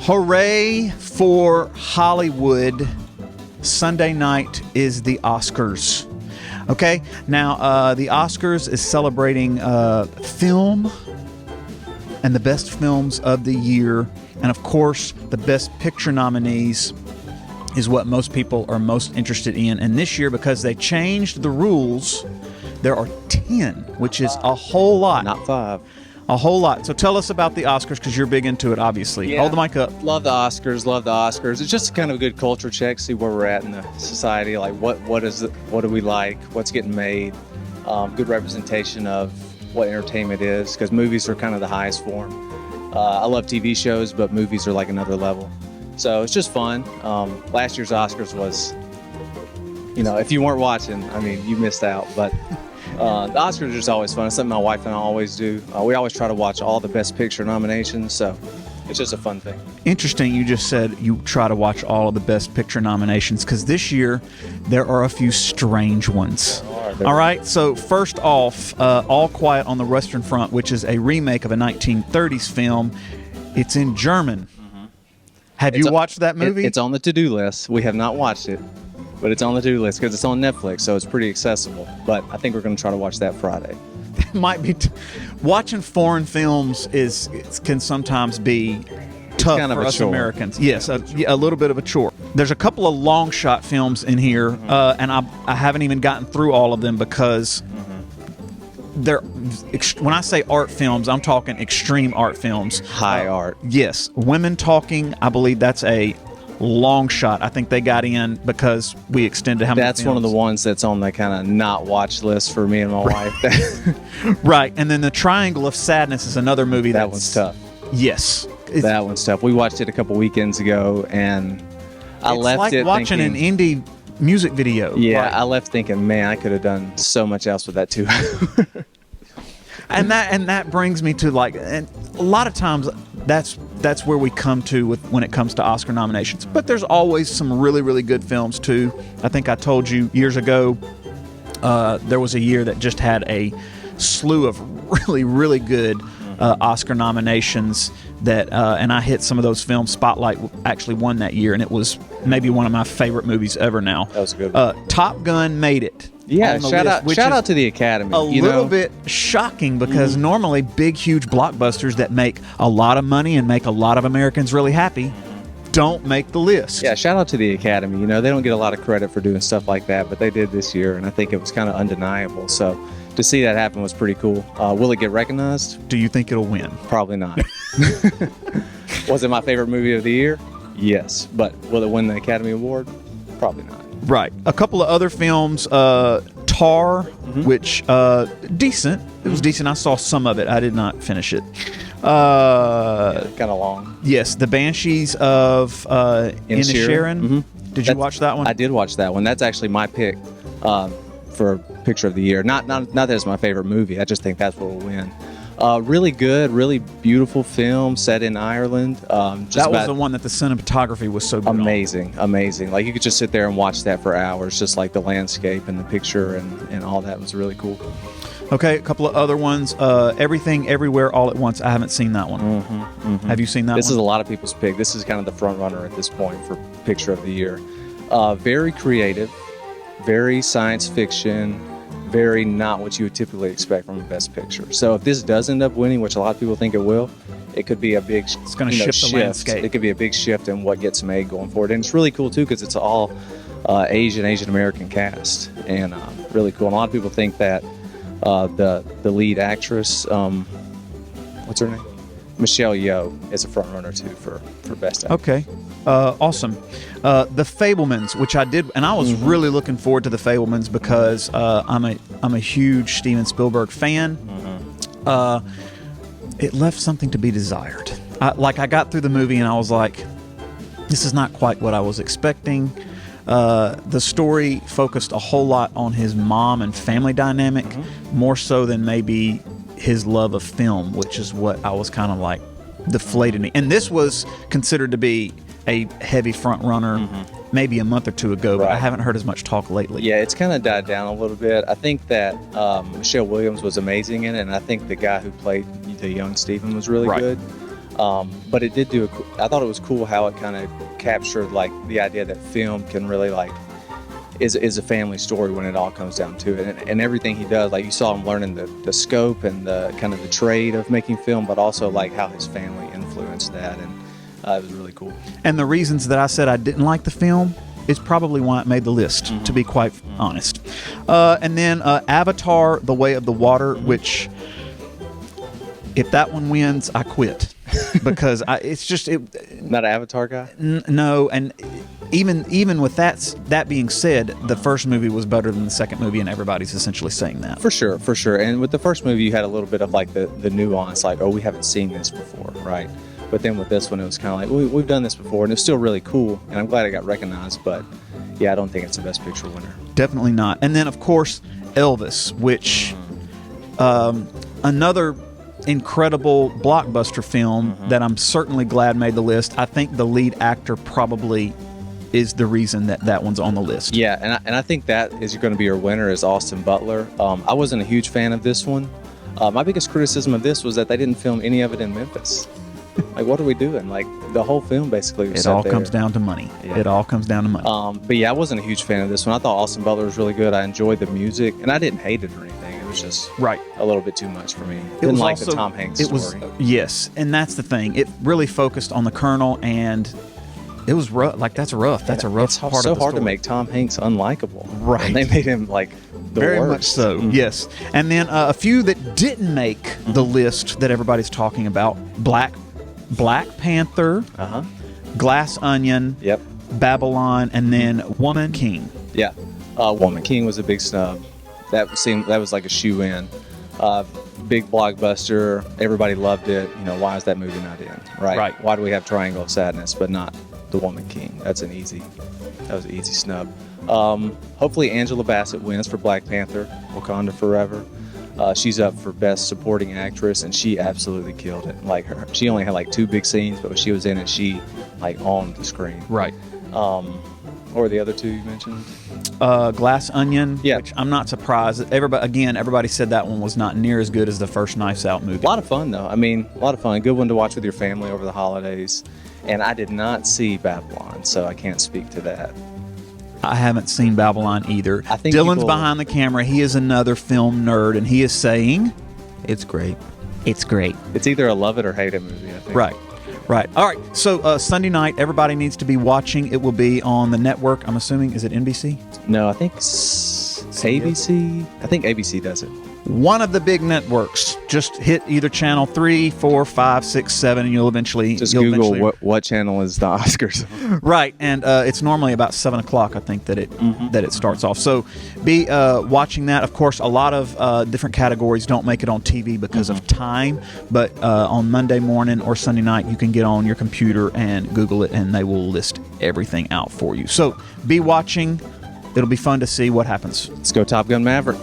Hooray for Hollywood. Sunday night is the Oscars. Okay, now the Oscars is celebrating film and the best films of the year. And of course, the best picture nominees is what most people are most interested in. And this year, because they changed the rules, there are 10, which is a whole lot. Not 5. A whole lot. So tell us about the Oscars, because you're big into it, obviously. Yeah. Hold the mic up. Love the Oscars. Love the Oscars. It's just kind of a good culture check. See where we're at in the society. Like what do we like? What's getting made? Good representation of what entertainment is, because movies are kind of the highest form. I love TV shows, but movies are like another level. So it's just fun. Last year's Oscars was, if you weren't watching, I mean, you missed out. But the Oscars are just always fun. It's something my wife and I always do. We always try to watch all the Best Picture nominations, so it's just a fun thing. Interesting, you just said you try to watch all of the Best Picture nominations, because this year there are a few strange ones. All right, so first off, All Quiet on the Western Front, which is a remake of a 1930s film. It's in German. Mm-hmm. Have you watched that movie? It's on the to-do list. We have not watched it, but it's on the to-do list because it's on Netflix, so it's pretty accessible. But I think we're going to try to watch that Friday. Might be watching foreign films can sometimes be tough kind of for a us chore. Americans. Yes, a little bit of a chore. There's a couple of long shot films in here, and I haven't even gotten through all of them because they're, when I say art films, I'm talking extreme art films. High art. Yes, Women Talking. I believe that's a long shot. I think they got in because we extended how many That's one of the ones that's on the kind of not watch list for me and my wife. Right, and then The Triangle of Sadness is another movie that one's tough. Yes. That one's tough. We watched it a couple weekends ago, and I left it watching an indie music video. Yeah, Right. I left thinking, man, I could have done so much else with that too. and that brings me to and a lot of times that's where we come to when it comes to Oscar nominations. But there's always some really, really good films too. I think I told you years ago there was a year that just had a slew of really, really good Oscar nominations and I hit some of those films. Spotlight actually won that year, and it was maybe one of my favorite movies ever now. That was a good one. Top Gun made it. Yeah, shout out to the Academy. A little bit shocking because normally big, huge blockbusters that make a lot of money and make a lot of Americans really happy don't make the list. Yeah, shout out to the Academy. They don't get a lot of credit for doing stuff like that, but they did this year, and I think it was kind of undeniable. So to see that happen was pretty cool. Will it get recognized? Do you think it'll win? Probably not. Was it my favorite movie of the year? Yes. But will it win the Academy Award? Probably not. Right. A couple of other films, Tar, which, decent. It was decent. I saw some of it. I did not finish it. Kind of long. Yes, The Banshees of Inisherin. Did you watch that one? I did watch that one. That's actually my pick for Picture of the Year. Not that it's my favorite movie. I just think that's what will win. Really good, really beautiful film set in Ireland. That was the one that the cinematography was so good. Amazing. Like you could just sit there and watch that for hours, just like the landscape and the picture and all that was really cool. Okay, a couple of other ones. Everything, Everywhere, All at Once. I haven't seen that one. Have you seen that one? This is a lot of people's pick. This is kind of the front runner at this point for Picture of the Year. Very creative, very science fiction, very not what you would typically expect from a Best Picture. So if this does end up winning, which a lot of people think it will, it could be a big It's going to shift the landscape. It could be a big shift in what gets made going forward. And it's really cool, too, because it's all Asian-American cast. And really cool. And a lot of people think that the lead actress, what's her name? Michelle Yeoh is a front runner too for Best Actor. Okay, awesome. The Fabelmans, which I did, and I was really looking forward to The Fabelmans because I'm a huge Steven Spielberg fan. It left something to be desired. I got through the movie and I was like, this is not quite what I was expecting. The story focused a whole lot on his mom and family dynamic, more so than maybe his love of film, which is what I was kind of like deflated. And this was considered to be a heavy front runner maybe a month or two ago, but I haven't heard as much talk lately. Yeah, it's kind of died down a little bit. I think that Michelle Williams was amazing in it, and I think the guy who played the young Stephen was really good. But it did do. I thought it was cool how it kind of captured like the idea that film can really like is a family story when it all comes down to it, and everything he does. Like you saw him learning the scope and the kind of the trade of making film, but also like how his family influenced that, and it was really cool. And the reasons that I said I didn't like the film is probably why it made the list, to be quite honest. And then Avatar: The Way of the Water, which if that one wins, I quit because it's just Not an Avatar guy. No, and even with that being said, the first movie was better than the second movie, and everybody's essentially saying that. For sure. And with the first movie, you had a little bit of like the nuance, like, oh, we haven't seen this before, right? But then with this one, it was kind of like, we've done this before, and it's still really cool, and I'm glad it got recognized, but yeah, I don't think it's the Best Picture winner. Definitely not. And then, of course, Elvis, which another incredible blockbuster film that I'm certainly glad made the list. I think the lead actor probably is the reason that one's on the list. Yeah, and I think that is going to be your winner is Austin Butler. I wasn't a huge fan of this one. My biggest criticism of this was that they didn't film any of it in Memphis. Like, what are we doing? Like, the whole film basically was It all comes down to money. Yeah. It all comes down to money. But yeah, I wasn't a huge fan of this one. I thought Austin Butler was really good. I enjoyed the music, and I didn't hate it or anything. It was just a little bit too much for me. Didn't like the Tom Hanks story. Yes, and that's the thing. It really focused on the Colonel, and it was rough. Like, that's rough. That's a rough it's part of the so hard story. to make Tom Hanks unlikable. Right. And they made him like the Very worst. much so, yes. And then a few that didn't make the list that everybody's talking about: Black Panther, Glass Onion, Yep. Babylon, and then Woman King. Yeah. Woman King was a big snub. That was like a shoe-in. Big blockbuster. Everybody loved it. You know, why is that movie not in? Right. Right. Why do we have Triangle of Sadness but not The Woman King? That was an easy snub. Hopefully Angela Bassett wins for Black Panther, Wakanda Forever. She's up for Best Supporting Actress, and she absolutely killed it. Like she only had like 2 big scenes, but when she was in it, she like owned the screen. Right. What were the other 2 you mentioned? Glass Onion, Yeah. which I'm not surprised. Everybody said that one was not near as good as the first Knives Out movie. A lot of fun, though. I mean, a lot of fun. A good one to watch with your family over the holidays. And I did not see Babylon, so I can't speak to that. I haven't seen Babylon either. I think Dylan's people- behind the camera. He is another film nerd, and he is saying, It's great. it's great. It's either a love it or hate it movie, I think. Right. All right. So Sunday night, everybody needs to be watching. It will be on the network. I'm assuming, is it NBC? No, I think it's ABC. I think ABC does it. One of the big networks. Just hit either channel 3, 4, 5, 6, 7, and you'll eventually Google what channel is the Oscars. Right, and it's normally about 7 o'clock. I think that it starts off. So be watching that. Of course, a lot of different categories don't make it on TV because of time. But on Monday morning or Sunday night, you can get on your computer and Google it, and they will list everything out for you. So be watching. It'll be fun to see what happens. Let's go Top Gun Maverick.